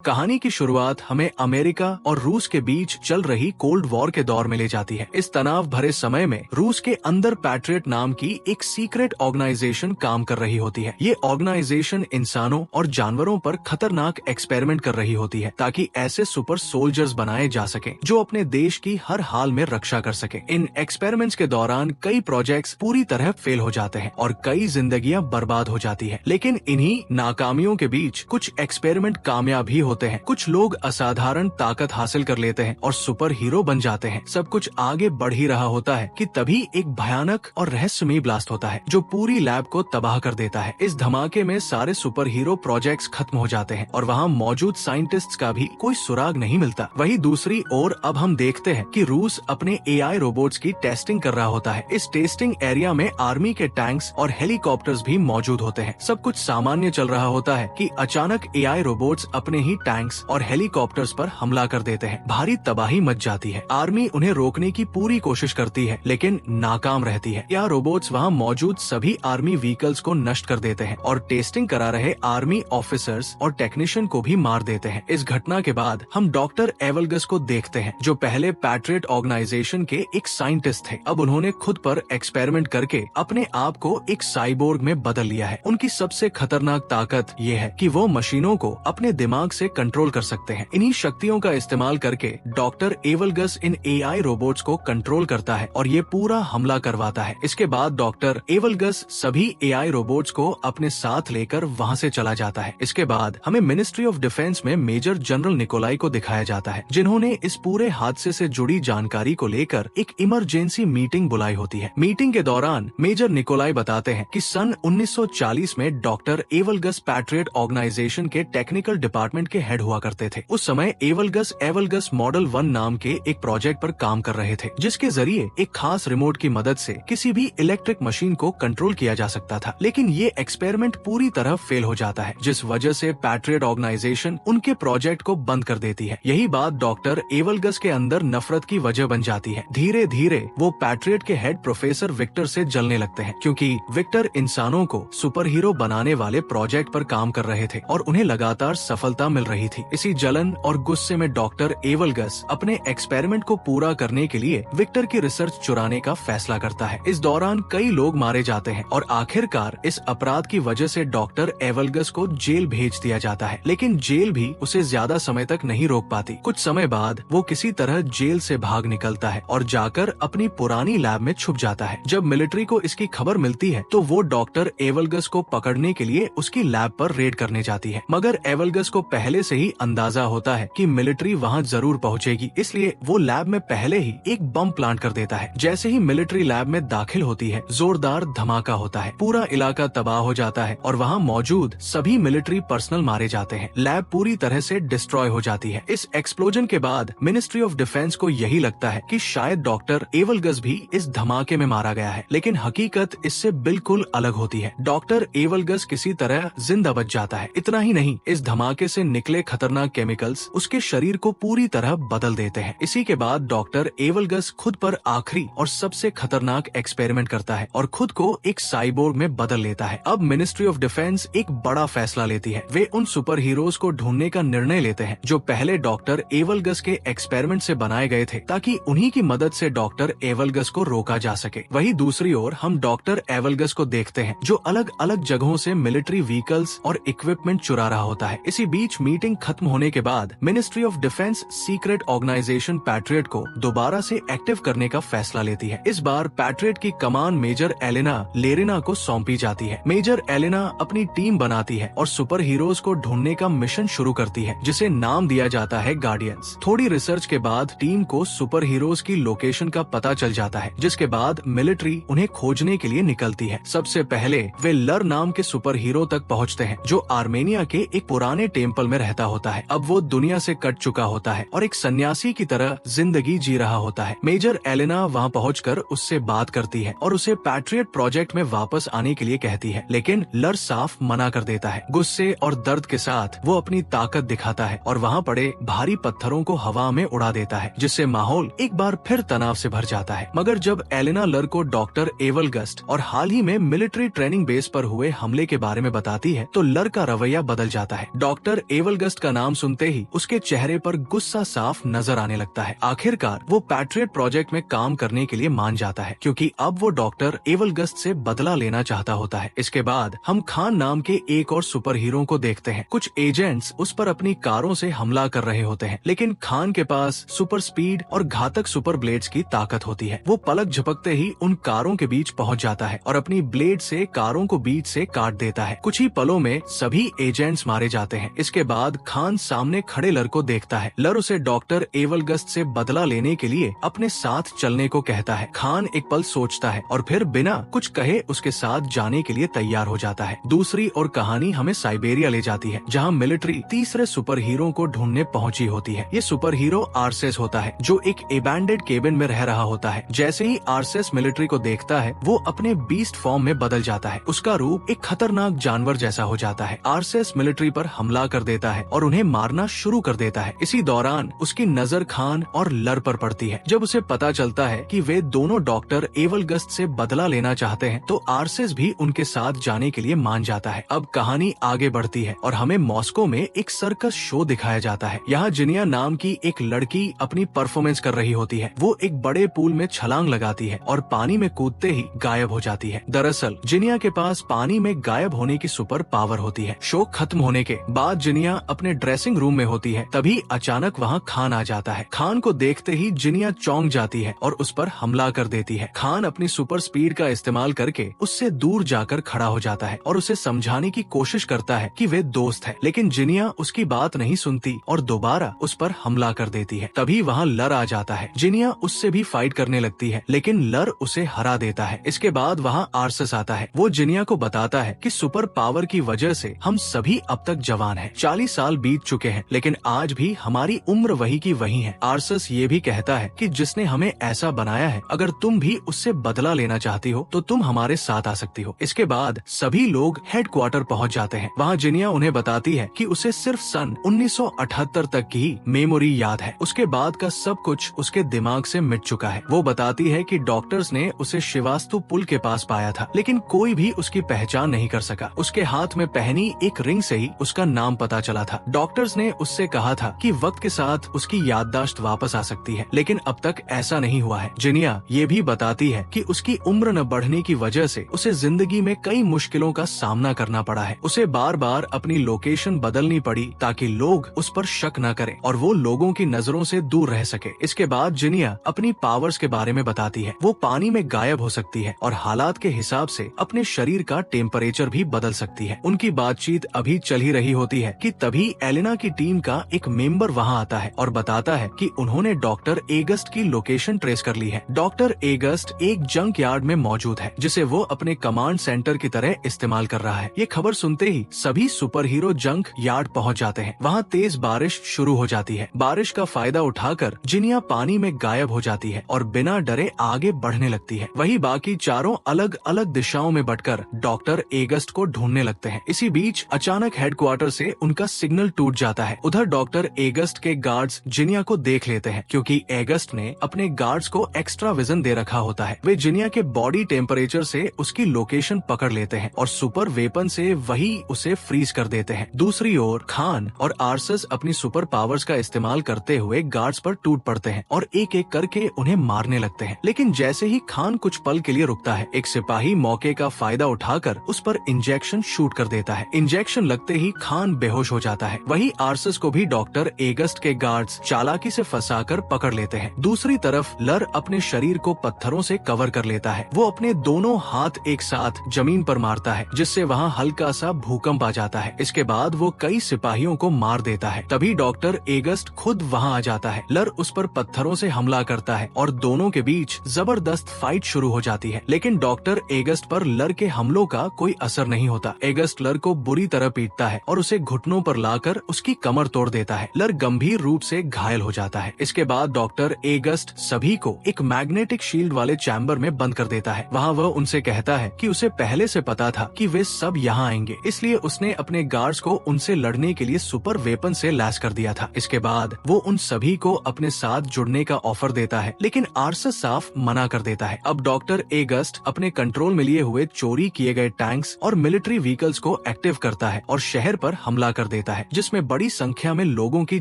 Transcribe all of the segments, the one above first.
कहानी की शुरुआत हमें अमेरिका और रूस के बीच चल रही कोल्ड वॉर के दौर में ले जाती है। इस तनाव भरे समय में रूस के अंदर पैट्रियट नाम की एक सीक्रेट ऑर्गेनाइजेशन काम कर रही होती है। ये ऑर्गेनाइजेशन इंसानों और जानवरों पर खतरनाक एक्सपेरिमेंट कर रही होती है ताकि ऐसे सुपर सोल्जर्स बनाए जा सके जो अपने देश की हर हाल में रक्षा कर सके। इन एक्सपेरिमेंट्स के दौरान कई प्रोजेक्ट्स पूरी तरह फेल हो जाते हैं और कई जिंदगियां बर्बाद हो जाती है, लेकिन इन्हीं नाकामियों के बीच कुछ एक्सपेरिमेंट कामयाब भी होते हैं। कुछ लोग असाधारण ताकत हासिल कर लेते हैं और सुपर हीरो बन जाते हैं। सब कुछ आगे बढ़ ही रहा होता है कि तभी एक भयानक और रहस्यमयी ब्लास्ट होता है जो पूरी लैब को तबाह कर देता है। इस धमाके में सारे सुपर हीरो प्रोजेक्ट्स खत्म हो जाते हैं और वहाँ मौजूद साइंटिस्ट्स का भी कोई सुराग नहीं मिलता। वहीं दूसरी ओर अब हम देखते हैं कि रूस अपने AI रोबोट्स की टेस्टिंग कर रहा होता है। इस टेस्टिंग एरिया में आर्मी के टैंक्स और हेलीकॉप्टर्स भी मौजूद होते हैं। सब कुछ सामान्य चल रहा होता है कि अचानक AI रोबोट्स अपने ही टैंक्स और हेलीकॉप्टर्स पर हमला कर देते हैं। भारी तबाही मच जाती है। आर्मी उन्हें रोकने की पूरी कोशिश करती है लेकिन नाकाम रहती है। यह रोबोट्स वहां मौजूद सभी आर्मी व्हीकल्स को नष्ट कर देते हैं और टेस्टिंग करा रहे आर्मी ऑफिसर्स और टेक्नीशियन को भी मार देते हैं। इस घटना के बाद हम डॉक्टर एवलगस को देखते हैं जो पहले पैट्रियट ऑर्गेनाइजेशन के एक साइंटिस्ट थे। अब उन्होंने खुद पर एक्सपेरिमेंट करके अपने आप को एक साइबोर्ग में बदल लिया है। उनकी सबसे खतरनाक ताकत ये है कि वो मशीनों को अपने दिमाग से कंट्रोल कर सकते हैं। इन्हीं शक्तियों का इस्तेमाल करके डॉक्टर एवलगस इन AI रोबोट्स को कंट्रोल करता है और ये पूरा हमला करवाता है। इसके बाद डॉक्टर एवलगस सभी AI रोबोट्स को अपने साथ लेकर वहाँ से चला जाता है। इसके बाद हमें मिनिस्ट्री ऑफ डिफेंस में मेजर जनरल निकोलाई को दिखाया जाता है जिन्होंने इस पूरे हादसे से जुड़ी जानकारी को लेकर एक इमरजेंसी मीटिंग बुलाई होती है। मीटिंग के दौरान मेजर निकोलाई बताते हैं कि सन 1940 में डॉक्टर एवलगस पैट्रियट ऑर्गेनाइजेशन के टेक्निकल डिपार्टमेंट के हेड हुआ करते थे। उस समय एवलगस मॉडल 1 नाम के एक प्रोजेक्ट पर काम कर रहे थे जिसके जरिए एक खास रिमोट की मदद से किसी भी इलेक्ट्रिक मशीन को कंट्रोल किया जा सकता था, लेकिन ये एक्सपेरिमेंट पूरी तरह फेल हो जाता है जिस वजह से पैट्रियट ऑर्गेनाइजेशन उनके प्रोजेक्ट को बंद कर देती है। यही बात डॉक्टर एवलगस के अंदर नफरत की वजह बन जाती है। धीरे धीरे वो पैट्रियट के हेड प्रोफेसर विक्टर से जलने लगते हैं क्योंकि विक्टर इंसानों को सुपर हीरो बनाने वाले प्रोजेक्ट पर काम कर रहे थे और उन्हें लगातार सफलता मिल रही थी। इसी जलन और गुस्से में डॉक्टर एवलगस अपने एक्सपेरिमेंट को पूरा करने के लिए विक्टर की रिसर्च चुराने का फैसला करता है। इस दौरान कई लोग मारे जाते हैं और आखिरकार इस अपराध की वजह से डॉक्टर एवलगस को जेल भेज दिया जाता है, लेकिन जेल भी उसे ज्यादा समय तक नहीं रोक पाती। कुछ समय बाद वो किसी तरह जेल से भाग निकलता है और जाकर अपनी पुरानी लैब में छुप जाता है। जब मिलिट्री को इसकी खबर मिलती है तो वो डॉक्टर एवलगस को पकड़ने के लिए उसकी लैब पर रेड करने जाती है, मगर एवलगस को पहले से ही अंदाजा होता है कि मिलिट्री वहां जरूर पहुंचेगी, इसलिए वो लैब में पहले ही एक बम प्लांट कर देता है। जैसे ही मिलिट्री लैब में दाखिल होती है जोरदार धमाका होता है, पूरा इलाका तबाह हो जाता है और वहां मौजूद सभी मिलिट्री पर्सनल मारे जाते हैं। लैब पूरी तरह से डिस्ट्रॉय हो जाती है। इस एक्सप्लोजन के बाद मिनिस्ट्री ऑफ डिफेंस को यही लगता है कि शायद डॉक्टर एवलगस भी इस धमाके में मारा गया है, लेकिन हकीकत इससे बिल्कुल अलग होती है। डॉक्टर एवलगस किसी तरह जिंदा बच जाता है। इतना ही नहीं, इस धमाके से निकले खतरनाक केमिकल्स उसके शरीर को पूरी तरह बदल देते हैं। इसी के बाद डॉक्टर एवलगस खुद पर आखिरी और सबसे खतरनाक एक्सपेरिमेंट करता है और खुद को एक साइबोर्ग में बदल लेता है। अब मिनिस्ट्री ऑफ डिफेंस एक बड़ा फैसला लेती है। वे उन सुपर हीरोज को ढूंढने का निर्णय लेते हैं जो पहले डॉक्टर एवलगस के एक्सपेरिमेंट से बनाए गए थे ताकि उन्हीं की मदद से डॉक्टर एवलगस को रोका जा सके। वहीं दूसरी ओर हम डॉक्टर एवलगस को देखते हैं जो अलग अलग जगहों से मिलिट्री व्हीकल्स और इक्विपमेंट चुरा रहा होता है। इसी बीच मीटिंग खत्म होने के बाद ministry of defence secret organisation patriot को दोबारा से एक्टिव करने का फैसला लेती है। इस बार पैट्रियट की कमान मेजर एलेना लेरिना को सौंपी जाती है। मेजर एलेना अपनी टीम बनाती है और सुपर हीरोज को ढूंढने का मिशन शुरू करती है जिसे नाम दिया जाता है गार्डियंस। थोड़ी रिसर्च के बाद टीम को सुपर हीरोज की लोकेशन का पता चल जाता है, जिसके बाद मिलिट्री उन्हें खोजने के लिए निकलती है। सबसे पहले वे लर नाम के सुपर हीरो तक पहुँचते हैं जो आर्मेनिया के एक पुराने टेम्पल में रहता होता है। अब वो दुनिया से कट चुका होता है और एक सन्यासी की तरह जिंदगी जी रहा होता है। मेजर एलेना वहाँ पहुंचकर उससे बात करती है और उसे पैट्रियट प्रोजेक्ट में वापस आने के लिए कहती है, लेकिन लर साफ मना कर देता है। गुस्से और दर्द के साथ वो अपनी ताकत दिखाता है और वहाँ पड़े भारी पत्थरों को हवा में उड़ा देता है, जिससे माहौल एक बार फिर तनाव से भर जाता है। मगर जब एलेना लर को डॉक्टर एवलगस और हाल ही में मिलिट्री ट्रेनिंग बेस पर हुए हमले के बारे में बताती है तो लर का रवैया बदल जाता है। डॉक्टर एवलगस्ट का नाम सुनते ही उसके चेहरे पर गुस्सा साफ नजर आने लगता है। आखिरकार वो पैट्रियट प्रोजेक्ट में काम करने के लिए मान जाता है, क्योंकि अब वो डॉक्टर एवलगस्ट से बदला लेना चाहता होता है। इसके बाद हम खान नाम के एक और सुपर हीरो को देखते हैं। कुछ एजेंट्स उस पर अपनी कारों से हमला कर रहे होते हैं, लेकिन खान के पास सुपर स्पीड और घातक सुपर ब्लेड्स की ताकत होती है। वो पलक झपकते ही उन कारों के बीच पहुंच जाता है और अपनी ब्लेड से कारों को बीच से काट देता है। कुछ ही पलों में सभी एजेंट्स मारे जाते हैं। इसके बाद खान सामने खड़े लर को देखता है। लर उसे डॉक्टर एवलगस्ट से बदला लेने के लिए अपने साथ चलने को कहता है। खान एक पल सोचता है और फिर बिना कुछ कहे उसके साथ जाने के लिए तैयार हो जाता है। दूसरी और कहानी हमें साइबेरिया ले जाती है, जहाँ मिलिट्री तीसरे सुपर हीरो को ढूंढने पहुंची होती है। ये सुपर हीरो आर्सेस होता है, जो एक एबैंडेड केबिन में रह रहा होता है। जैसे ही आर्सेस मिलिट्री को देखता है, वो अपने बीस्ट फॉर्म में बदल जाता है। उसका रूप एक खतरनाक जानवर जैसा हो जाता है। आर्सेस मिलिट्री पर हमला कर देता है और उन्हें मारना शुरू कर देता है। इसी दौरान उसकी नजर खान और लर पर पड़ती है। जब उसे पता चलता है कि वे दोनों डॉक्टर एवलगस्ट से बदला लेना चाहते हैं, तो आर्सेस भी उनके साथ जाने के लिए मान जाता है। अब कहानी आगे बढ़ती है और हमें मॉस्को में एक सर्कस शो दिखाया जाता है। यहाँ जिनिया नाम की एक लड़की अपनी परफॉर्मेंस कर रही होती है। वो एक बड़े पूल में छलांग लगाती है और पानी में कूदते ही गायब हो जाती है। दरअसल जिनिया के पास पानी में गायब होने की सुपर पावर होती है। शो खत्म होने के बाद जिनिया अपने ड्रेसिंग रूम में होती है, तभी अचानक वहाँ खान आ जाता है। खान को देखते ही जिनिया चौंक जाती है और उस पर हमला कर देती है। खान अपनी सुपर स्पीड का इस्तेमाल करके उससे दूर जाकर खड़ा हो जाता है और उसे समझाने की कोशिश करता है कि वे दोस्त है, लेकिन जिनिया उसकी बात नहीं सुनती और दोबारा उस पर हमला कर देती है। तभी वहाँ लर आ जाता है। जिनिया उससे भी फाइट करने लगती है, लेकिन लर उसे हरा देता है। इसके बाद वहाँ आर्सेस आता है। वो जिनिया को बताता है कि सुपर पावर की वजह से हम सभी अब तक जवान हैं। 40 साल बीत चुके हैं, लेकिन आज भी हमारी उम्र वही की वही है। आर्सेस ये भी कहता है कि जिसने हमें ऐसा बनाया है, अगर तुम भी उससे बदला लेना चाहती हो तो तुम हमारे साथ आ सकती हो। इसके बाद सभी लोग हेडक्वार्टर पहुंच जाते हैं। वहां जिनिया उन्हें बताती है कि उसे सिर्फ सन 1978 तक की मेमोरी याद है। उसके बाद का सब कुछ उसके दिमाग से मिट चुका है। वो बताती है कि डॉक्टर्स ने उसे शिवास्तु पुल के पास पाया था, लेकिन कोई भी उसकी पहचान नहीं कर सका। उसके हाथ में पहनी एक रिंग से ही उसका नाम पता चला था। डॉक्टर्स ने उससे कहा था कि वक्त के साथ उसकी याददाश्त वापस आ सकती है, लेकिन अब तक ऐसा नहीं हुआ है। जिनिया ये भी बताती है कि उसकी उम्र न बढ़ने की वजह से उसे जिंदगी में कई मुश्किलों का सामना करना पड़ा है। उसे बार बार अपनी लोकेशन बदलनी पड़ी ताकि लोग उस पर शक न करें और वो लोगों की नजरों से दूर रह सके। इसके बाद जिनिया अपनी पावर्स के बारे में बताती है। वो पानी में गायब हो सकती है और हालात के हिसाब से अपने शरीर का टेम्परेचर भी बदल सकती है। उनकी बातचीत अभी चल ही रही होती है कि तभी एलेना की टीम का एक मेंबर वहाँ आता है और बताता है कि उन्होंने डॉक्टर एगस्ट की लोकेशन ट्रेस कर ली है। डॉक्टर एगस्ट एक जंक यार्ड में मौजूद है, जिसे वो अपने कमांड सेंटर की तरह इस्तेमाल कर रहा है। ये खबर सुनते ही सभी सुपर हीरो जंक यार्ड पहुंच जाते हैं। वहाँ तेज बारिश शुरू हो जाती है। बारिश का फायदा उठाकर जिनिया पानी में गायब हो जाती है और बिना डरे आगे बढ़ने लगती है। वही बाकी चारों अलग अलग दिशाओं में बटकर डॉक्टर एगस्ट को ढूंढने लगते हैं। इसी बीच अचानक हेडक्वार्टर से उनका सिग्नल टूट जाता है। उधर डॉक्टर एगस्ट के गार्ड्स जिनिया को देख लेते हैं, क्योंकि एगस्ट ने अपने गार्ड्स को एक्स्ट्रा विजन दे रखा होता है। वे जिनिया के बॉडी टेम्परेचर से उसकी लोकेशन पकड़ लेते हैं और सुपर वेपन से वही उसे फ्रीज कर देते हैं। दूसरी ओर खान और आर्सेस अपनी सुपर पावर्स का इस्तेमाल करते हुए गार्ड्स पर टूट पड़ते हैं और एक एक करके उन्हें मारने लगते हैं। लेकिन जैसे ही खान कुछ पल के लिए रुकता है, एक सिपाही मौके का फायदा उठाकर उस पर इंजेक्शन शूट कर देता है। इंजेक्शन लगते ही खान बेहोश हो जाता है। वही आर्सेस को भी डॉक्टर एगस्ट के गार्ड्स चालाकी से फंसाकर पकड़ लेते हैं। दूसरी तरफ लर अपने शरीर को पत्थरों से कवर कर लेता है। वो अपने दोनों हाथ एक साथ जमीन पर मारता है, जिससे वहाँ हल्का सा भूकंप आ जाता है। इसके बाद वो कई सिपाहियों को मार देता है। तभी डॉक्टर एगस्ट खुद वहाँ आ जाता है। लर उस पर पत्थरों से हमला करता है और दोनों के बीच जबरदस्त फाइट शुरू हो जाती है। लेकिन डॉक्टर एगस्ट पर लर के हमलों का कोई असर नहीं होता। एगस्ट लर को बुरी तरह पीटता है और उसे घुटनों पर लाकर उसकी कमर तोड़ देता है। लर गंभीर रूप से घायल हो जाता है। इसके बाद डॉक्टर एगस्ट सभी को एक मैग्नेटिक शील्ड वाले चैम्बर में बंद कर देता है। वहाँ वह उनसे कहता है कि उसे पहले से पता था कि वे सब यहाँ आएंगे, इसलिए उसने अपने गार्ड्स को उनसे लड़ने के लिए सुपर वेपन से लैस कर दिया था। इसके बाद वो उन सभी को अपने साथ जुड़ने का ऑफर देता है, लेकिन आर्सेस साफ मना कर देता है। अब डॉक्टर एगस्ट अपने कंट्रोल में लिए हुए चोरी किए गए टैंक्स और मिलिट्री व्हीकल्स को एक्टिव करता है और शहर पर हमला कर देता है। देता है, जिसमें बड़ी संख्या में लोगों की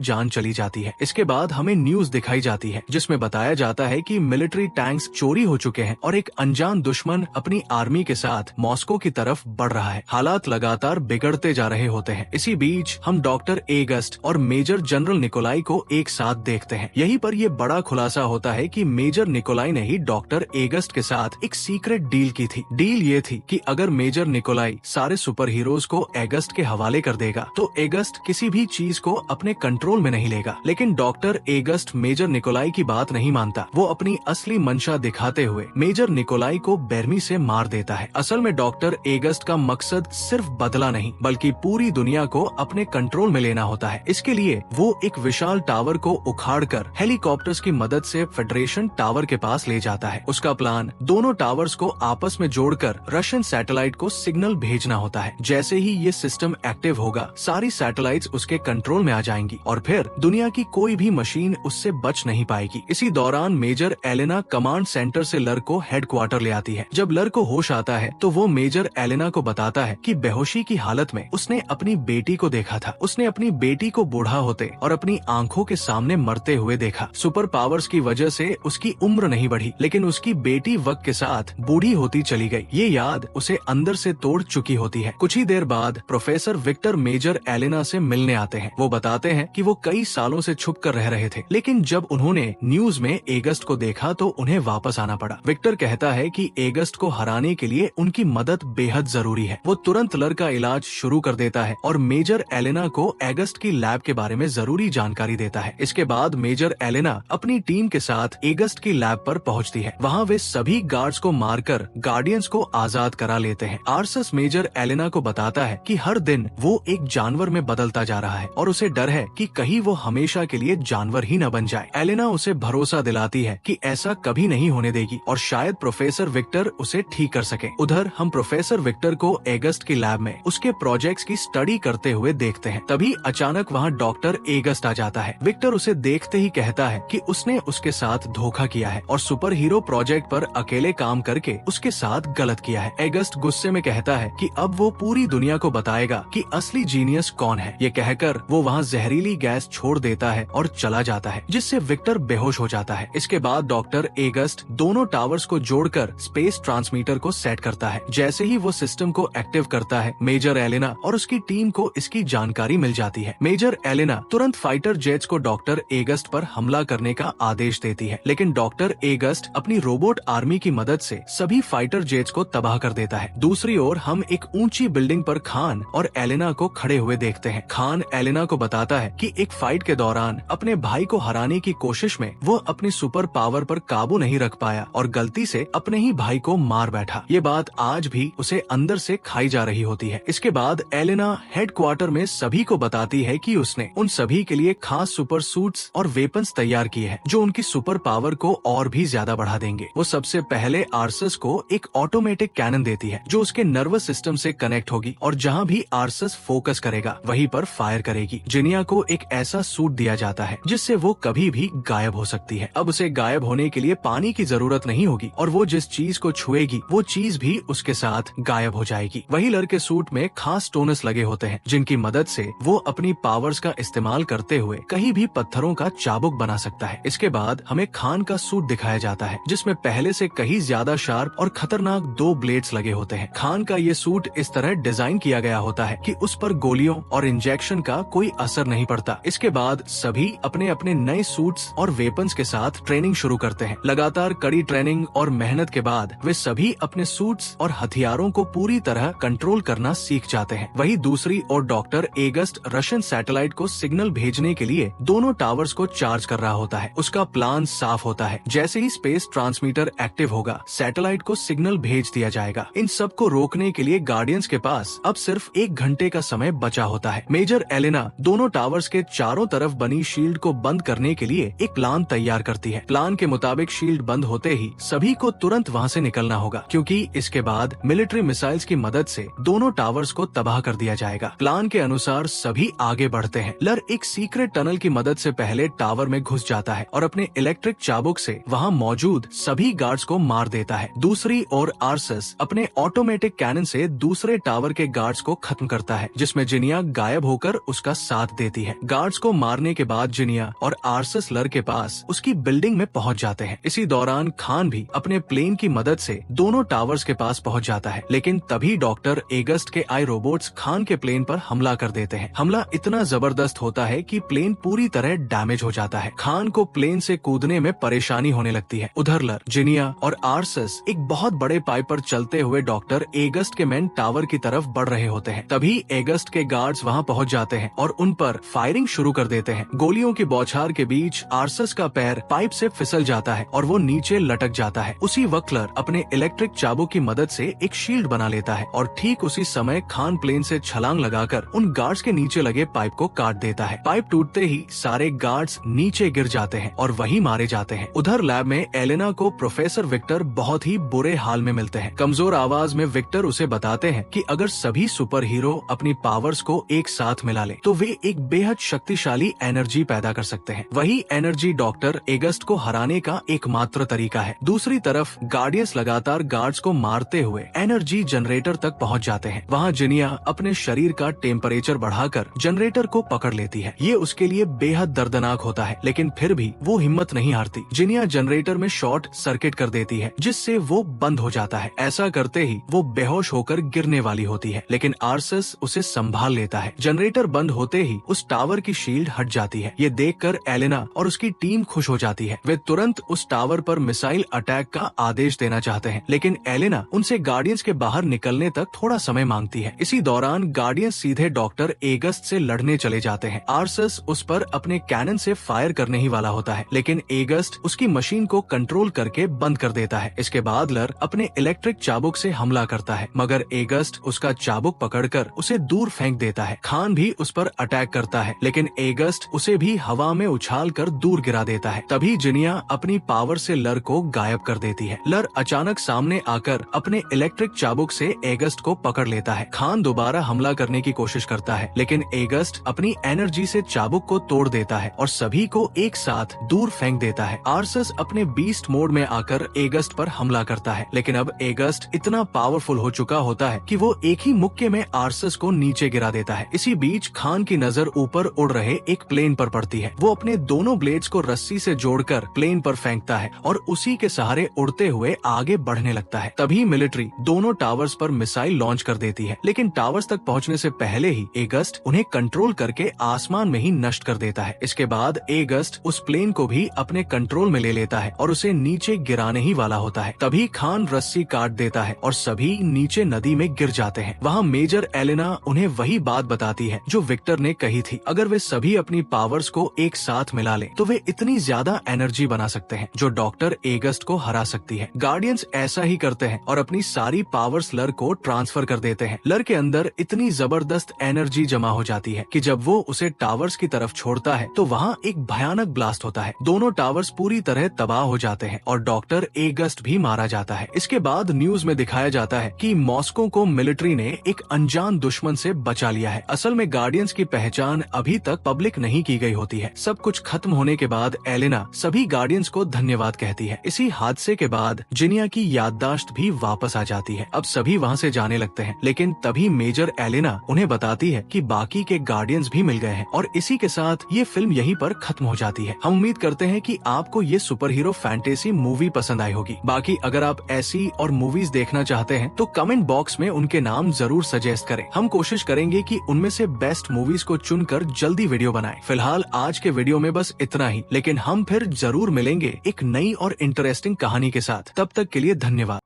जान चली जाती है। इसके बाद हमें न्यूज दिखाई जाती है जिसमें बताया जाता है कि मिलिट्री टैंक्स चोरी हो चुके हैं और एक अनजान दुश्मन अपनी आर्मी के साथ मॉस्को की तरफ बढ़ रहा है। हालात लगातार बिगड़ते जा रहे होते हैं। इसी बीच हम डॉक्टर एगस्ट और मेजर जनरल निकोलाई को एक साथ देखते हैं। यहीं पर यह बड़ा खुलासा होता है कि मेजर निकोलाई ने ही डॉक्टर एगस्ट के साथ एक सीक्रेट डील की थी। डील ये थी कि अगर मेजर निकोलाई सारे सुपर हीरोज को एगस्ट के हवाले कर देगा तो एगस्ट किसी भी चीज को अपने कंट्रोल में नहीं लेगा। लेकिन डॉक्टर एगस्ट मेजर निकोलाई की बात नहीं मानता। वो अपनी असली मंशा दिखाते हुए मेजर निकोलाई को बेरमी से मार देता है। असल में डॉक्टर एगस्ट का मकसद सिर्फ बदला नहीं बल्कि पूरी दुनिया को अपने कंट्रोल में लेना होता है। इसके लिए वो एक विशाल टावर को उखाड़कर हेलीकॉप्टर्स की मदद से फेडरेशन टावर के पास ले जाता है। उसका प्लान दोनों टावर्स को आपस में जोड़कर रशियन सैटेलाइट को सिग्नल भेजना होता है। जैसे ही ये सिस्टम एक्टिव होगा सारी सैटेलाइट्स उसके कंट्रोल में आ जाएंगी और फिर दुनिया की कोई भी मशीन उससे बच नहीं पाएगी। इसी दौरान मेजर एलेना कमांड सेंटर से लर को हेडक्वार्टर ले आती है। जब लर को होश आता है तो वो मेजर एलेना को बताता है कि बेहोशी की हालत में उसने अपनी बेटी को देखा था। उसने अपनी बेटी को बूढ़ा होते और अपनी आंखों के सामने मरते हुए देखा। सुपर पावर्स की वजह से उसकी उम्र नहीं बढ़ी लेकिन उसकी बेटी वक्त के साथ बूढ़ी होती चली गई। ये याद उसे अंदर से तोड़ चुकी होती है। कुछ ही देर बाद प्रोफेसर विक्टर मेजर एलेना से मिलने आते हैं। वो बताते हैं कि वो कई सालों से छुप कर रह रहे थे लेकिन जब उन्होंने न्यूज में एगस्ट को देखा तो उन्हें वापस आना पड़ा। विक्टर कहता है कि एगस्ट को हराने के लिए उनकी मदद बेहद जरूरी है। वो तुरंत लर का इलाज शुरू कर देता है और मेजर एलेना को एगस्ट की लैब के बारे में जरूरी जानकारी देता है। इसके बाद मेजर एलेना अपनी टीम के साथ एगस्ट की लैब पर पहुंचती है। वहां वे सभी गार्ड्स को मारकर गार्डियंस को आजाद करा लेते हैं। आर्सस मेजर एलेना को बताता है कि हर दिन वो एक जानवर में बदलता जा रहा है और उसे डर है कि कहीं वो हमेशा के लिए जानवर ही न बन जाए। एलेना उसे भरोसा दिलाती है कि ऐसा कभी नहीं होने देगी और शायद प्रोफेसर विक्टर उसे ठीक कर सके। उधर हम प्रोफेसर विक्टर को एगस्ट की लैब में उसके प्रोजेक्ट्स की स्टडी करते हुए देखते हैं। तभी अचानक वहाँ डॉक्टर एगस्ट आ जाता है। विक्टर उसे देखते ही कहता है कि उसने उसके साथ धोखा किया है और सुपर हीरो प्रोजेक्ट पर अकेले काम करके उसके साथ गलत किया है। एगस्ट गुस्से में कहता है कि अब वो पूरी दुनिया को बताएगा कि असली जीनियस कौन है। ये कहकर वो वहाँ जहरीली गैस छोड़ देता है और चला जाता है जिससे विक्टर बेहोश हो जाता है। इसके बाद डॉक्टर एगस्ट दोनों टावर्स को जोड़कर स्पेस ट्रांसमीटर को सेट करता है। जैसे ही वो सिस्टम को एक्टिव करता है मेजर एलेना और उसकी टीम को इसकी जानकारी मिल जाती है। मेजर एलेना तुरंत फाइटर जेट्स को डॉक्टर एगस्ट पर हमला करने का आदेश देती है लेकिन डॉक्टर एगस्ट अपनी रोबोट आर्मी की मदद से सभी फाइटर जेट्स को तबाह कर देता है। दूसरी ओर हम एक ऊंची बिल्डिंग पर खान और एलेना को खड़े हुए देखते हैं। खान एलेना को बताता है कि एक फाइट के दौरान अपने भाई को हराने की कोशिश में वो अपनी सुपर पावर पर काबू नहीं रख पाया और गलती से अपने ही भाई को मार बैठा। ये बात आज भी उसे अंदर से खाई जा रही होती है। इसके बाद एलेना हेडक्वार्टर में सभी को बताती है कि उसने उन सभी के लिए खास सुपर सूट्स और वेपन्स तैयार किए हैं जो उनकी सुपर पावर को और भी ज्यादा बढ़ा देंगे। वो सबसे पहले आर्सस को एक ऑटोमेटिक कैनन देती है जो उसके नर्वस सिस्टम से कनेक्ट होगी और जहाँ भी आर्सस फोकस करेगा वहीं पर फायर करेगी। जिनिया को एक ऐसा सूट दिया जाता है जिससे वो कभी भी गायब हो सकती है। अब उसे गायब होने के लिए पानी की जरूरत नहीं होगी और वो जिस चीज को छुएगी वो चीज भी उसके साथ गायब हो जाएगी। वही लर के सूट में खास टोनस लगे होते हैं जिनकी मदद से वो अपनी पावर्स का इस्तेमाल करते हुए कहीं भी पत्थरों का चाबुक बना सकता है। इसके बाद हमें खान का सूट दिखाया जाता है जिसमें पहले से कहीं ज्यादा शार्प और खतरनाक 2 ब्लेड्स लगे होते हैं। खान का ये सूट इस तरह डिजाइन किया गया होता है कि उस पर गोलियों और इंजेक्शन का कोई असर नहीं पड़ता। इसके बाद सभी अपने अपने नए सूट्स और वेपन्स के साथ ट्रेनिंग शुरू करते हैं। लगातार कड़ी ट्रेनिंग और मेहनत के बाद वे सभी अपने सूट्स और हथियारों को पूरी तरह कंट्रोल करना सीख जाते हैं। वही दूसरी ओर डॉक्टर एगस्ट रशियन सैटेलाइट को सिग्नल भेजने के लिए दोनों टावर्स को चार्ज कर रहा होता है। उसका प्लान साफ होता है। जैसे ही स्पेस ट्रांसमीटर एक्टिव होगा सैटेलाइट को सिग्नल भेज दिया जाएगा। इन सब को रोकने के लिए गार्डियंस के पास अब सिर्फ 1 घंटे का समय बचा होता है। मेजर एलेना दोनों टावर्स के चारों तरफ बनी शील्ड को बंद करने के लिए एक प्लान तैयार करती है। प्लान के मुताबिक शील्ड बंद होते ही सभी को तुरंत वहाँ से निकलना होगा क्योंकि इसके बाद मिलिट्री मिसाइल्स की मदद से दोनों टावर्स को तबाह कर दिया जाएगा। प्लान के अनुसार सभी आगे बढ़ते हैं। लर एक सीक्रेट टनल की मदद से पहले टावर में घुस जाता है और अपने इलेक्ट्रिक चाबुक से वहाँ मौजूद सभी गार्ड्स को मार देता है। दूसरी ओर आर्सस अपने ऑटोमेटिक कैनन से दूसरे टावर के गार्ड्स को खत्म करता है जिसमें जिनिया गायब होकर उसका साथ देती है। गार्ड्स को मारने के बाद जिनिया और आर्सस लर के पास उसकी बिल्डिंग में पहुंच जाते हैं। इसी दौरान खान भी अपने प्लेन की मदद से दोनों टावर्स के पास पहुंच जाता है, लेकिन तभी डॉक्टर एगस्ट के आई रोबोट्स खान के प्लेन पर हमला कर देते हैं। हमला इतना जबरदस्त होता है कि प्लेन पूरी तरह डैमेज हो जाता है। खान को प्लेन से कूदने में परेशानी होने लगती है। उधर लर, जिनिया और आर्सस एक बहुत बड़े पाइप पर चलते हुए डॉक्टर एगस्ट के मेन टावर की तरफ बढ़ रहे होते हैं। तभी एगस्ट के गार्ड्स वहां पहुंच जाते हैं और उन पर फायरिंग शुरू कर देते हैं। गोलियों की बौछार के बीच आर्सस का पैर पाइप से फिसल जाता है और वो नीचे लटक जाता है। उसी वक्त लर अपने इलेक्ट्रिक चाबुक की मदद से एक शील्ड बना लेता है और ठीक उसी समय खान प्लेन से छलांग लगाकर उन गार्ड्स के नीचे लगे पाइप को काट देता है। पाइप टूटते ही सारे गार्ड्स नीचे गिर जाते हैं और वहीं मारे जाते हैं। उधर लैब में एलेना को प्रोफेसर विक्टर बहुत ही बुरे हाल में मिलते हैं। कमजोर आवाज में विक्टर उसे बताते हैं कि अगर सभी सुपर हीरो अपनी पावर्स को एक साथ मिला ले तो वे एक बेहद शक्तिशाली एनर्जी पैदा कर सकते हैं। वही एनर्जी डॉक्टर एगस्ट को हराने का एकमात्र तरीका है। दूसरी तरफ गार्डियंस लगातार गार्ड्स को मारते हुए एनर्जी जनरेटर तक पहुंच जाते हैं। वहां जिनिया अपने शरीर का टेम्परेचर बढ़ाकर जनरेटर को पकड़ लेती है। ये उसके लिए बेहद दर्दनाक होता है, लेकिन फिर भी वो हिम्मत नहीं हारती। जिनिया जनरेटर में शॉर्ट सर्किट कर देती है, जिससे वो बंद हो जाता है। ऐसा करते ही वो बेहोश होकर गिरने वाली होती है, लेकिन आर्सस उसे संभाल लेता है। जनरेटर बंद होते ही उस टावर की शील्ड हट जाती है। ये देखकर एलेना और उसकी टीम खुश हो जाती है। वे तुरंत उस टावर पर मिसाइल अटैक का आदेश देना चाहते हैं, लेकिन एलेना उनसे गार्डियंस के बाहर निकलने तक थोड़ा समय मांगती है। इसी दौरान गार्डियंस सीधे डॉक्टर एगस्ट से लड़ने चले जाते हैं। आर्सस उस पर अपने कैनन से फायर करने ही वाला होता है, लेकिन एगस्ट उसकी मशीन को कंट्रोल करके बंद कर देता है। इसके बाद लर अपने इलेक्ट्रिक चाबुक से हमला करता है, मगर एगस्ट उसका चाबुक पकड़कर उसे दूर फेंक देता है। खान भी उस पर अटैक करता है, लेकिन एगस्ट उसे भी हवा में उछाल कर दूर गिरा देता है। तभी जिनिया अपनी पावर से लर को गायब कर देती है। लर अचानक सामने आकर अपने इलेक्ट्रिक चाबुक से एगस्ट को पकड़ लेता है। खान दोबारा हमला करने की कोशिश करता है, लेकिन एगस्ट अपनी एनर्जी से चाबुक को तोड़ देता है और सभी को एक साथ दूर फेंक देता है। आर्सस अपने बीस्ट मोड में आकर एगस्ट पर हमला करता है, लेकिन अब एगस्ट इतना पावरफुल हो चुका होता है कि वो एक ही मुक्के में आर्सस को नीचे गिरा देता है। इसी बीच खान की नजर ऊपर उड़ रहे एक प्लेन पर पड़ती है। वो अपने दोनों ब्लेड्स को रस्सी से जोड़कर प्लेन पर फेंकता है और उसी के सहारे उड़ते हुए आगे बढ़ने लगता है। तभी मिलिट्री दोनों टावर्स पर मिसाइल लॉन्च कर देती है, लेकिन टावर्स तक पहुंचने से पहले ही एगस्ट उन्हें कंट्रोल करके आसमान में ही नष्ट कर देता है। इसके बाद एगस्ट उस प्लेन को भी अपने कंट्रोल में ले लेता है और उसे नीचे गिराने ही वाला होता है। तभी खान रस्सी काट देता है और सभी नीचे नदी में गिर जाते हैं। वहाँ मेजर एलेना उन्हें वही बात बताती है जो विक्टर ने कही थी, अगर वे सभी अपनी पावर्स को एक साथ मिला ले तो वे इतनी ज्यादा एनर्जी बना सकते हैं जो डॉक्टर एगस्ट को हरा सकती है। गार्डियंस ऐसा ही करते हैं और अपनी सारी पावर्स लर को ट्रांसफर कर देते हैं। लर के अंदर इतनी जबरदस्त एनर्जी जमा हो जाती है कि जब वो उसे टावर्स की तरफ छोड़ता है तो वहाँ एक भयानक ब्लास्ट होता है। दोनों टावर्स पूरी तरह तबाह हो जाते हैं और डॉक्टर एगस्ट भी मारा जाता है। इसके बाद न्यूज में दिखाया जाता है कि मॉस्को को मिलिट्री ने एक अनजान दुश्मन से बचा लिया है। असल में गार्डियंस की पहचान अभी तक पब्लिक नहीं की गई होती है। सब कुछ खत्म होने के बाद एलेना सभी गार्डियंस को धन्यवाद कहती है। इसी हादसे के बाद जिनिया की याददाश्त भी वापस आ जाती है। अब सभी वहाँ से जाने लगते हैं, लेकिन तभी मेजर एलेना उन्हें बताती है कि बाकी के गार्डियंस भी मिल गए हैं। और इसी के साथ ये फिल्म यहीं पर खत्म हो जाती है। हम उम्मीद करते हैं कि आपको ये सुपर हीरो फैंटेसी मूवी पसंद आई होगी। बाकी अगर आप ऐसी और मूवीज देखना चाहते हैं तो कमेंट बॉक्स में उनके नाम जरूर सजेस्ट करें। हम कोशिश करेंगे कि उनमें से बेस्ट मूवीज को चुनकर जल्दी वीडियो बनाएं। फिलहाल आज के वीडियो में बस इतना ही, लेकिन हम फिर जरूर मिलेंगे एक नई और इंटरेस्टिंग कहानी के साथ। तब तक के लिए धन्यवाद।